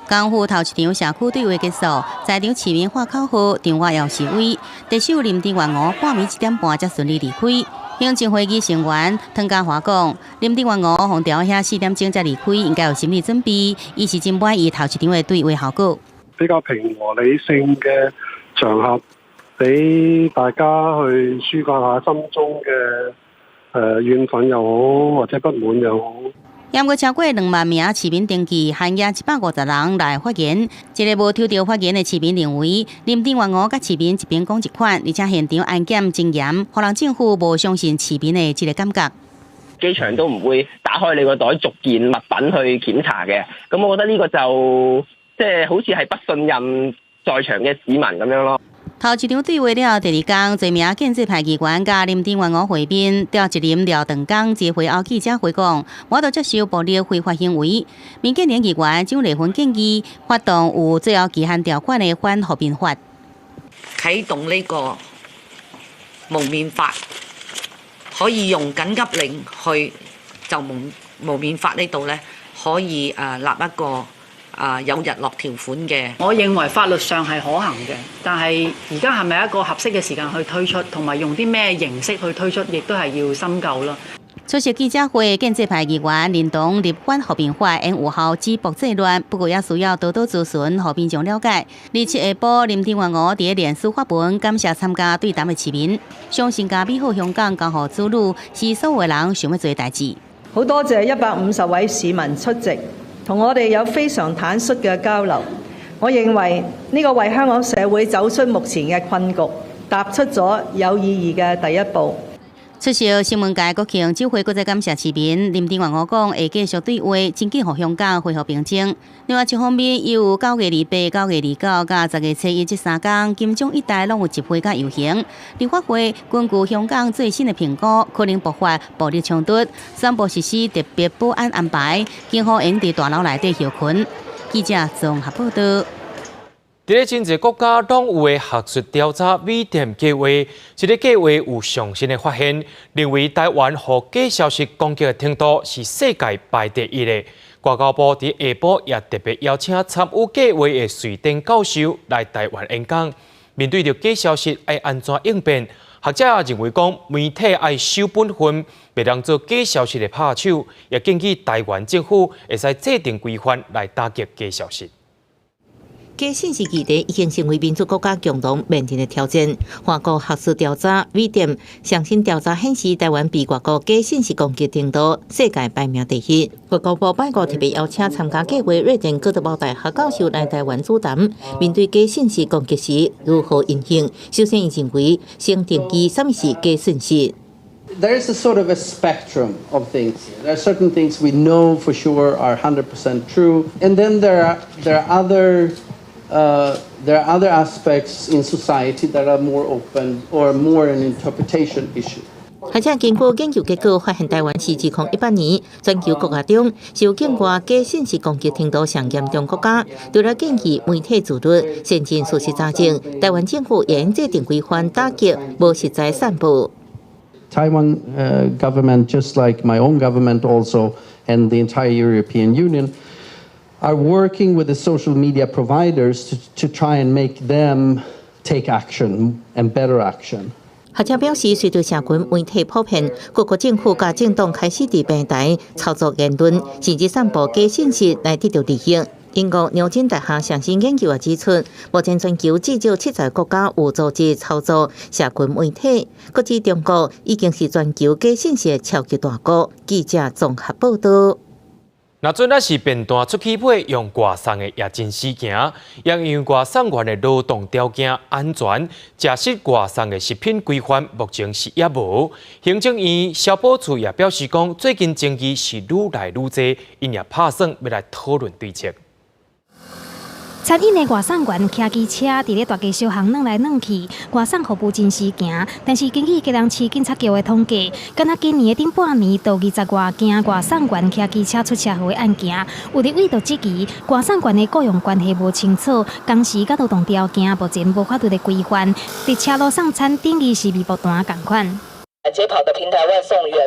港府头一场社区对话结束，在场市民话口号、场外要示威。特首林郑月娥半暝1点半才顺利离开。行政会议成员汤家华讲，林郑月娥红调遐4点鐘才離開，應該有心理準備。伊是真滿意頭一場嘅對話效果。比較平和理性嘅場合，俾大家去抒發下心中嘅怨憤又好，或者不滿又好。驗過超過2萬名市民登記，含約150人來發言。一個無抽到發言的市民認為，林鄭月娥甲市民一邊講一款，而且現場安檢真嚴，讓人政府無相信市民的這個感覺。機場都唔會打開你個袋逐件物品去檢查嘅，咁我覺得呢個就即係好似係不信任在場嘅市民咁樣咯。頭一場對話了，第二天，多名建制派議員甲林鄭月娥會面，調一林廖長江接會後記者會講，我都接受暴力非法行為。民建聯議員蔣麗芸建議發動有最後期限條款的反服民法，啟動呢個蒙面法，可以用緊急令去就蒙面法呢度咧，可以立一個。有日落條款嘅，我認為法律上係可行嘅，但係而家係咪一個合適嘅時間去推出，同埋用啲咩形式去推出，亦都係要深究啦。出席記者會，建制派議員連同立反服民法應有效止暴制亂，不過也需要多多諮詢和民眾了解。27下晡，林鄭月娥喺臉書發文感謝參加對談嘅市民，相信加美好香港剛好之路是所有人想要做嘅代誌。好多謝150位市民出席。同我哋有非常坦率嘅交流，我認為呢個為香港社會走出目前嘅困局，踏出咗有意義嘅第一步。出席新聞界國慶酒會，再感謝市民。林鄭月娥講會繼續對話，爭取讓香港恢復平靜。另外一方面，又有9月28、9月29、甲10月7日這3天，金鐘一帶攏有集會甲遊行。立法會根據香港最新的評估，可能爆發暴力衝突，宣布實施特別保安安排，警方應在大樓內底休困。記者綜合報道。在咧真濟國家攏有嘅學術調查美點計劃，這個計劃有上新嘅發現，認為台灣和假消息攻擊嘅程度是世界排第1嘅。外交部喺下晡也特別邀請參與計劃嘅瑞典教授來台灣演講。面對着假消息，要安怎應變？學者也認為講媒體要守本分，別當做假消息嘅拍手，也建議台灣政府會使制定規範來打擊假消息。假信息議題已經成為民主國家共同面臨的挑戰。華國學術調查美點上新調查顯示，台灣被外國假信息攻擊程度世界排名第1。外交部拜五特別邀請參加計劃瑞典哥德堡大學教授來台灣主談，面對假信息攻擊時如何應對。首先，伊認為先定義什麼是假信息。There is a sort of a spectrum of things. There are certain things we know for sure are 100% true, and then there are other aspects in society that are more open or more an interpretation issue. 而且经过研究结果，发现台湾是2018年全球国家中受境外假信息攻击程度上严重国家。除了建议媒体自律、先进事实查证，台湾政府也应制定规范打击无实在散布。Taiwan government, just like my own government also, and the entire European Union, are working with the social media providers to try and make them take action and better action. 学者表示，随着社群媒体普遍，各国政府甲政党开始伫平台操作言论，甚至散布假信息来得到利益。英国牛津大学上新研究也指出，目前全球至少70个国家有组织操作社群媒体，搁指中国已经是全球假信息的超级大国。记者综合报道。那阵是便当出去买用外送的也真死行，也因为外送员的劳动条件安全，假设外送的食品规范目前是也无。行政院消保处也表示讲，最近争议是愈来愈多，因也打算要来讨论对策。餐饮的外送员骑机车伫咧大街小巷转来转去，外送服务真时行。但是根据基隆市警察局的统计，敢若今年的顶半年都20外件外送员骑机车出车祸的案件。有伫为着质疑外送员的雇佣关系无清楚，工时甲劳动条件目前无法度的规范，伫车路送餐等于是微薄单共款。街跑的平台外送员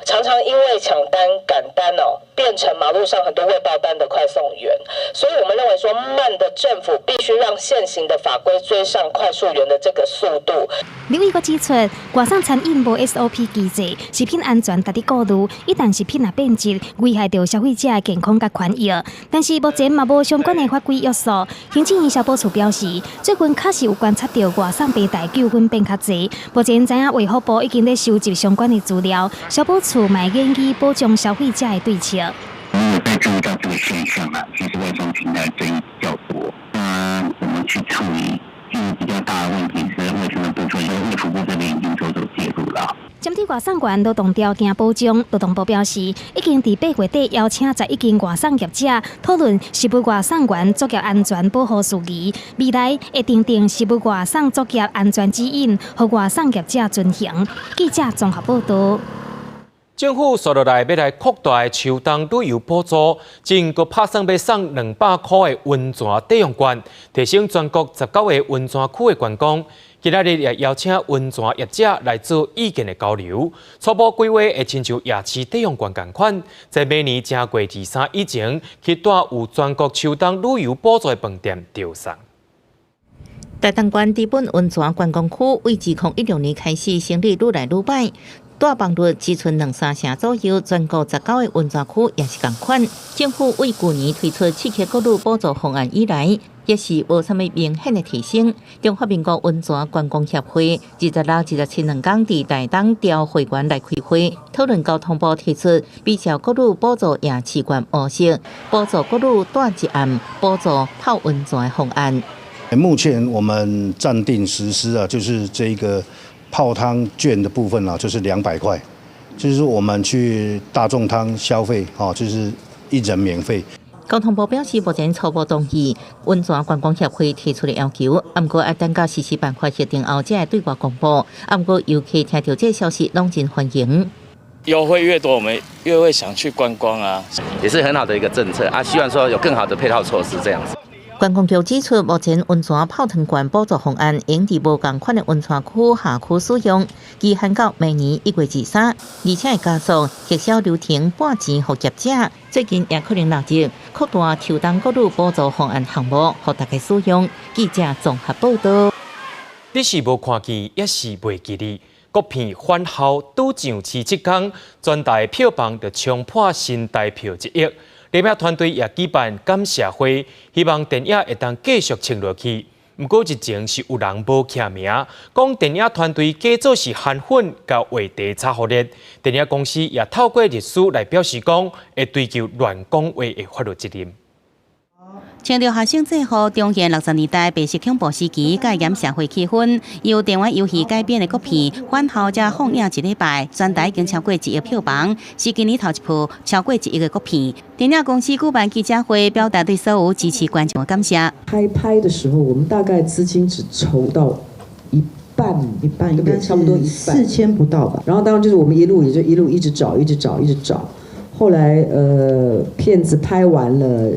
常常因为抢单赶单变成马路上很多未爆单的快送员，所以我们认为说，慢的政府必须让现行的法规追上快速员的这个速度。刘毅阁指出，外送餐饮无 SOP 机制，食品安全值得顾虑。一旦食品变质，危害到消费者的健康甲权益。但是目前嘛无相关的法规约束。行政院消保处表示，最近确实有观察到外送平台纠纷变较侪。目前知影卫福部已经在收集相关的资料，消保处嘛研议保障消费者的对策。在注意到这个现象啊，其实外送平台争议比较多。那怎么去处理？这个比较大的问题是卫生的部分，因为卫福部这边已经着手介入了。针对外送员劳动条件保障，劳动部表示，已经伫8月底邀请11间外送业者讨论食物外送员作业安全保护事宜，未来会订定食物外送作业安全指引，予外送业者遵行。记者综合报道。政府续落来要来扩大秋冬旅游补助，正阁拍算要送200块的温泉抵用券，提升全国19个温泉区的观光。今仔日也邀请温泉业者来做意见的交流，初步规划会亲像夜市抵用券同款，在每年正月23以前去带有全国秋冬旅游补助的饭店调送。大东县日本温泉观光区为2016年开始生意愈来愈歹。大房率只剩2-3成左右，全国19个温泉区也是同款。政府为去年推出刺激国旅补助方案以来，也是无啥物明显的提升。中华民国温泉观光协会26、27两天伫台东调会员来开会，讨论交通部提出比照国旅补助夜市券模式，补助国旅带一暗、补助泡温泉的方案。目前我们暂定实施啊，就是这个泡汤券的部分啊，就是200块，就是我们去大众汤消费，就是一人免费。交通部表示，目前初步同意温泉观光协会提出的要求，不过要等到实施办法确定后，才会对外公布。不过游客听到这消息，拢真欢迎。优惠越多，我们越会想去观光啊，也是很好的一个政策啊。希望说有更好的配套措施这样子。观光局指出，目前温泉泡汤券补助方案应伫无同款的温泉区下区使用，期限到明年1月23，而且会加速撤销流程半钱给业者。最近也可能纳入扩大秋冬国旅补助方案项目，给大家使用。记者综合报道。你是无看见，也是袂记哩。国片返校拄上市7天，全台票房就冲破新台票1亿。联名团队也举办感谢会，希望电影会当继续撑落去。不过日前是有人无徛名，讲电影团队假做是韩粉，甲话题炒互热。电影公司也透过律师来表示讲，会追究乱讲话的法律责任。强调学生制服重现60年代白色恐怖时期甲严社会气氛，由电玩游戏改编的国片《返校》才放映1礼拜，全台已经超过1亿票房，是今年头一部超过1亿的国片。电影公司举办记者会，表达对所有支持观众的感谢。拍的时候，我们大概资金只筹到一半差不多4000不到吧。然后当然就是我们一路一直找，后来片子拍完了，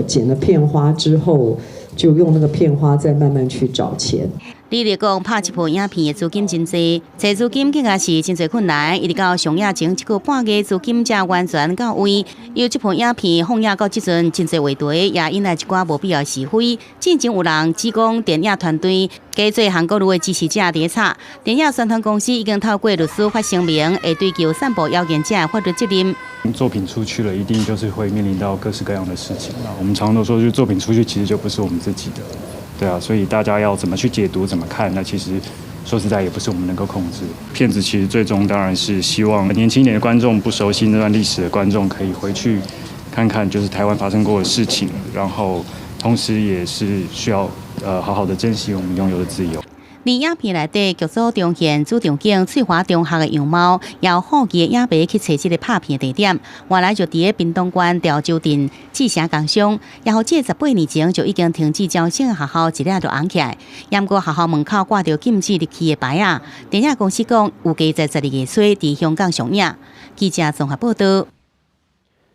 剪了片花之后，就用那个片花再慢慢去找钱。你嚟讲拍一部影片的资金真济，找资金更加是真侪困难。一直到上映前1个半月，资金才完全到位。由这部影片放映到即阵，真侪话题也引来一寡无必要是非。进前有人指讲电影团队加做韩国瑜的支持者伫炒，电影宣传公司已经透过律师发声明，会追究散播谣言者的法律责任。作品出去了，一定就是会面临到各式各样的事情啊。我们常都说，就作品出去其实就不是我们自己的。对啊，所以大家要怎么去解读、怎么看，那其实说实在也不是我们能够控制。片子其实最终当然是希望年轻一点的观众、不熟悉那段历史的观众可以回去看看，就是台湾发生过的事情，然后同时也是需要好好的珍惜我们拥有的自由。伫影片内底，剧组重现主场景翠华中学的样貌，由好奇的影迷去找这个拍片的地点。原来就伫咧屏东县潮州镇志城工商，然后这18年前就已经停止招生的学校一日就红起来。不过学校门口挂着禁止入去的牌啊。电影公司讲，预计在12月初伫香港上映。记者综合报道。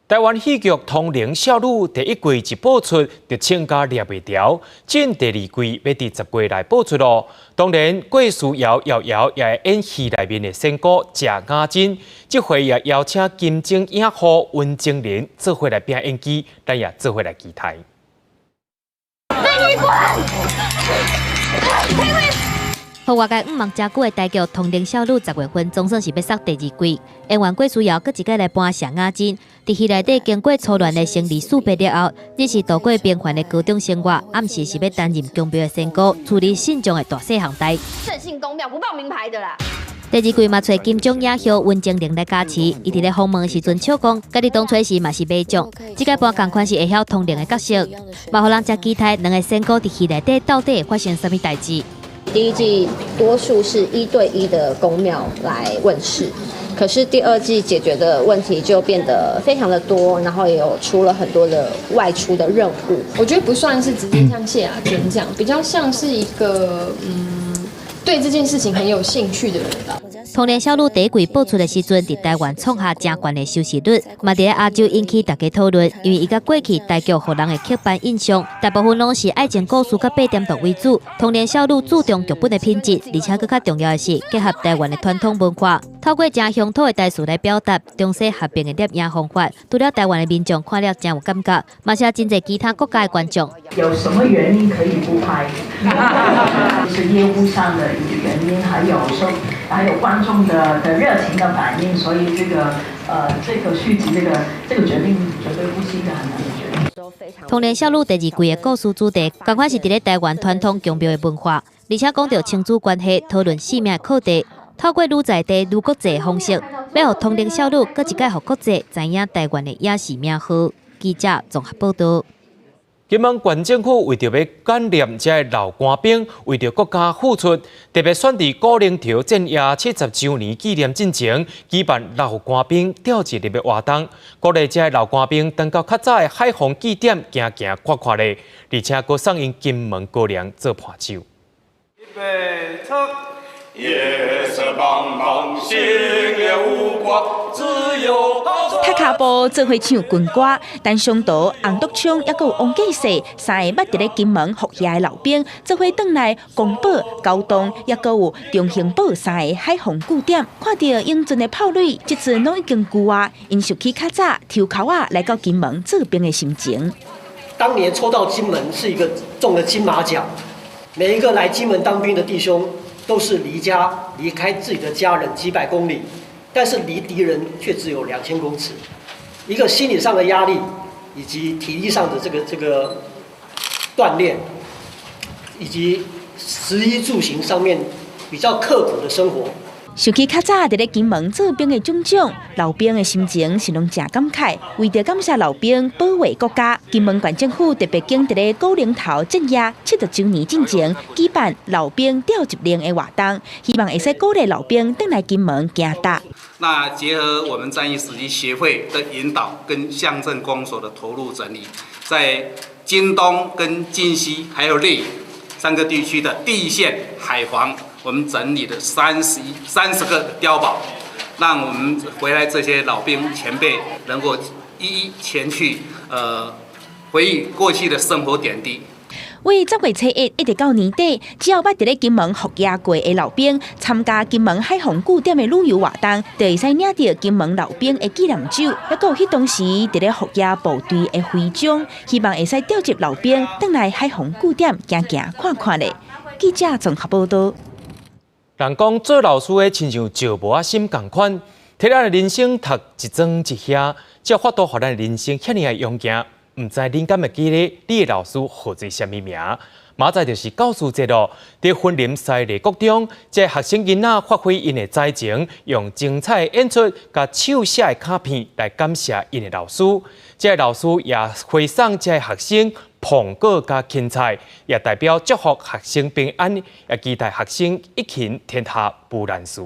台湾戏剧《通灵少女》第一季一播出，就请假抓袂牢，进第2季要伫10月来播出咯。当然，郭书瑶也会演戏内面的仙姑贾雅珍，这回也邀请金钟影后温晶玲做伙来拼演技，咱也做伙来期待。互外界望真久的台剧《通灵少女》10月份总算是要上第2季，演员郭书瑶搁一个来扮夏雅珍，伫戏内底经过初恋的生离死别了后，日是度过平凡的高中生活，暗时是要担任宫庙的仙姑，处理信众的大小项代。正信公庙不报名牌的啦。第2季嘛，找金钟影后温晶玲来加持，伊伫咧访问的时阵笑讲，家己当初时嘛是买奖，即个扮同款是会晓通灵的角色，嘛互人真期待两个仙姑伫戏内底到底会发生什么代志。第1季多数是1对1的宫庙来问世，可是第2季解决的问题就变得非常的多，然后也有出了很多的外出的任务。我觉得不算是直接像谢雅珍这样，比较像是一个对这件事情很有兴趣的人吧。《通灵少女》第1季播出的时阵，伫台湾创下真悬的收视率，嘛伫咧亚洲引起大家讨论。因为伊甲过去台剧互人的刻板印象，大部分拢是爱情故事甲八点档为主。《通灵少女》注重剧本的品质，而且更较重要的是结合台湾的传统文化，透过真乡土的台词来表达中西合并的摄影方法。除了台湾的民众看了真有感觉，嘛是真侪其他国家的观众。有什么原因可以不拍？是业务上的原因，还有观众的热情的反应，所以这个续集这个决定绝对不是一个很难的决定。通灵少女第2季的故事主题，同款是伫咧台湾传统宫庙的文化，而且讲到亲子关系，讨论性命的课题，透过愈在地愈国际的方式，要互通灵少女搁一摆互国际知影台湾的野史名号。记者综合报道。今晚县政府为着要感念这些老官兵为着国家付出，特别选伫古宁头战役70周年纪念进前，举办老官兵吊一日的活动，鼓励这些老官兵登到较早的海防据点行行看看咧，而且佫送因金门高粱做伴奏。夜色茫茫，星月无光，只有踢脚步做伙唱军歌，陈尚道、洪德昌，也有王继世三个捌伫咧金门服役的老兵，做伙转来公保、高东，也有中兴堡三个海防据点，看到英俊的炮旅，即阵拢已经旧啊，因想起较早抽考啊来到金门做兵的心情。当年抽到金门是一个中了金马奖，每一个来金门当兵的弟兄。都是离开自己的家人几百公里，但是离敌人却只有2000公尺。一个心理上的压力，以及体力上的这个锻炼，以及食衣住行上面比较刻苦的生活。想起较早伫咧金门做兵的种种，老兵的心情是拢真感慨。为着感谢老兵保卫国家，金门县政府特别经伫咧古宁头镇压70周年进前，举办老兵吊一令的活动，希望会使鼓励老兵回来金门行大。那结合我们战役史迹协会的引导，跟乡镇公所的投入整理，在金东、跟金西还有内3个地区的地线、海防我们整理了30个碉堡，让我们回来这些老兵前辈能够一一前去回忆过去的生活点滴。为10月7日一直到年底，只要捌伫咧金门服役过的老兵，参加金门海防据点的旅游活动，就会使领到金门老兵的纪念酒，还有迄当时伫咧服役部队的徽章，希望会使调集老兵返来海防据点行行看看咧。记者综合报道。人讲做老师的亲像石磨仔心共款，替咱的人生读一庄一下，才有法度，互咱人生遐尼的勇敢。唔知恁敢会记咧，你的老师号做啥物名？明仔就是教师节咯。伫婚林赛礼国中，这学生囡仔发挥因的才情，用精彩演出甲手写的卡片来感谢因的老师。这老师也回送这学生苹果甲芹菜，也代表祝福学生平安，也期待学生一勤天下不难事。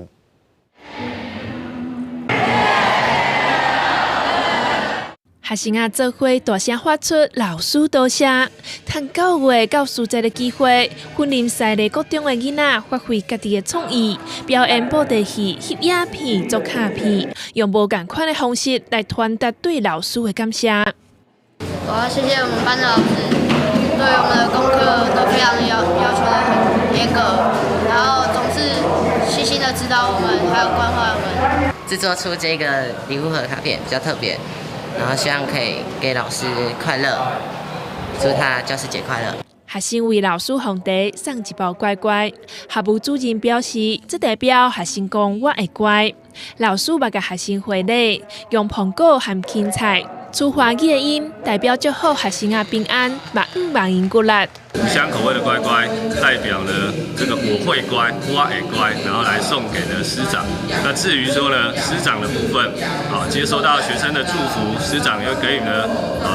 学生啊，做伙大声发出老师多谢。趁9月教师节的机会，婚林赛礼国中的囡仔发挥家己的创意，表演布袋戏、翕影片、做卡片，用无同款的方式来传达对老师的感谢。我要谢谢我们班的老师，对我们的功课都非常的要求的很严格，然后总是细心的指导我们，还有关怀我们。制作出这个礼物盒卡片比较特别。然后希望可以给老师快乐，祝他教师节快乐。学生为老师皇帝送一包乖乖，学务主任表示，这代表学生讲我会乖。老师要甲学生回礼，用苹果和芹菜，出华语的音，代表祝福学生啊平安，万应骨力。香口味的乖乖代表了这个我会乖，我会乖，然后来送给了师长。那至于说呢，师长的部分，接收到学生的祝福，师长又给予呢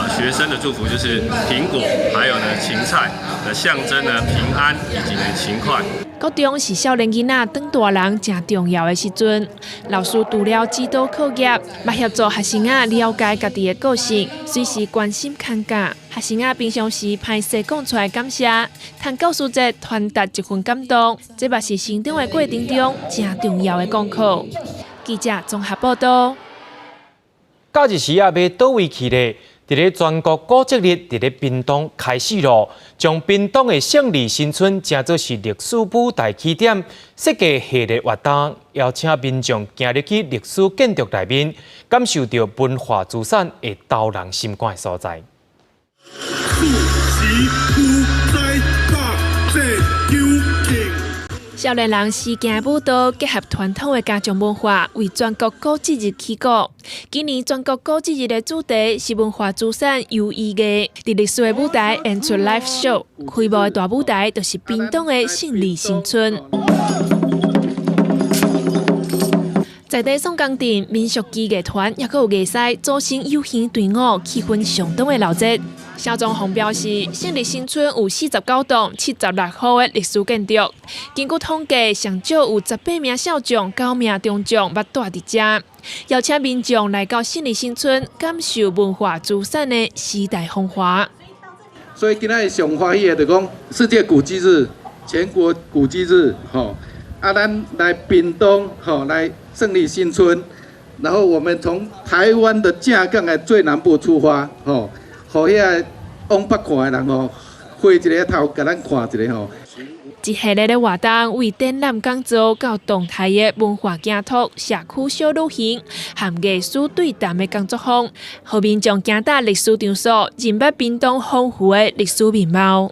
学生的祝福，就是苹果，还有呢芹菜，象征呢平安以及呢勤快。国中是少年囡仔当大人正重要的时阵，老师除了指导课业，也协助学生啊了解家己的个性，随时关心看教。学生啊平常时歹势讲出来感谢，趁教师节传达一份感动，这也是成长的过程中正重要的功课。记者综合报道。假日时啊，要倒位去咧？伫咧全国古迹日，伫咧屏东开始咯，将屏东的胜利新村称作是历史舞台起点，设计系列活动，邀请民众行入去历史建筑内面，感受到文化资产会投人心肝的所在。少年人实行舞蹈，结合传统的家乡文化，为全国古迹日起鼓。今年全国古迹日的主题是文化资产游艺艺，伫历史的舞台演出 live show， 开幕的大舞台就是屏东的胜利新村。在地宋江镇民俗技艺团也有艺师组成游行队伍，气氛相当的热闹。肖总宏表示，胜利新村有49栋76户的历史建筑，根据统计，上少有18名少将、9名中将捌住伫遮，邀请民众来到胜利新村，感受文化资产的时代风华。所以今仔上欢喜的就讲世界古迹日、全国古迹日，咱来屏东，来胜利新村，然后我们从台湾的正港的最南部出发，互遐往北看的人回一个头，甲咱看一下一系列的活动为展览讲座到动态的文化行图、社区小旅行和艺术对谈的工作坊，互民众行到历史场所，认识屏东丰富的历史面貌。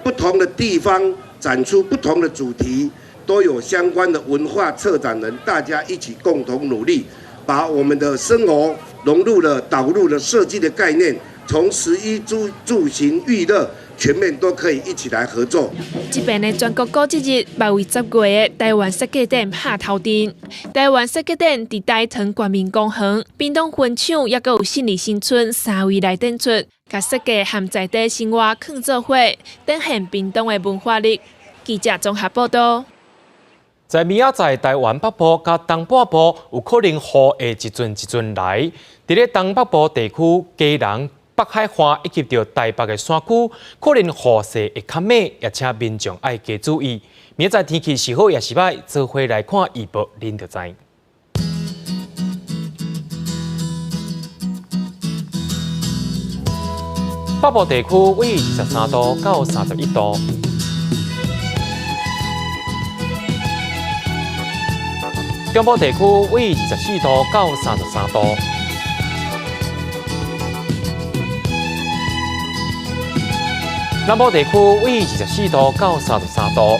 不同的地方展出不同的主题，都有相关的文化策展人，大家一起共同努力，把我们的生活融入了、导入了设计的概念，从11住行娱乐全面都可以一起来合作。这边的全国古迹日8月10月的台湾设计展拍头阵，台湾设计展伫大屯国民公园、屏东分场，也有胜利新村3位来展出，甲设计和在地生活放做伙，展现屏东的文化力。记者综合报道。在明仔载，台湾北部甲东半部有可能雨会一阵一阵来。伫咧东北部地区，基隆、北海花以及着台北的山区，可能雨势会较猛，也请民众爱加注意。明仔天气是好也是歹，做伙来看预报，您就知。北部地区位于23度到31度，中部地区位于24度到33度，南部地区位于24度到33度，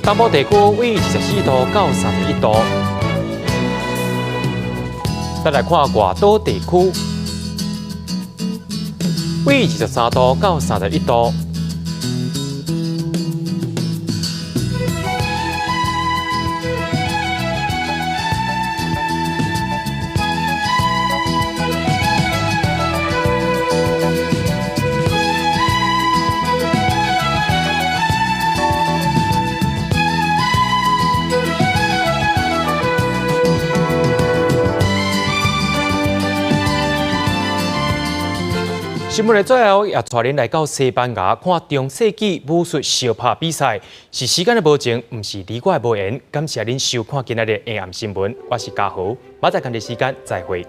东部地区位于24度到31度。再来看外岛地区，位于23度到31度。新闻的最后，也带恁来到西班牙看中世纪武术相拍比赛。是时间的无情，不是你我的无缘。感谢恁收看今日的黑暗新闻，我是嘉豪，马仔同日时间再会。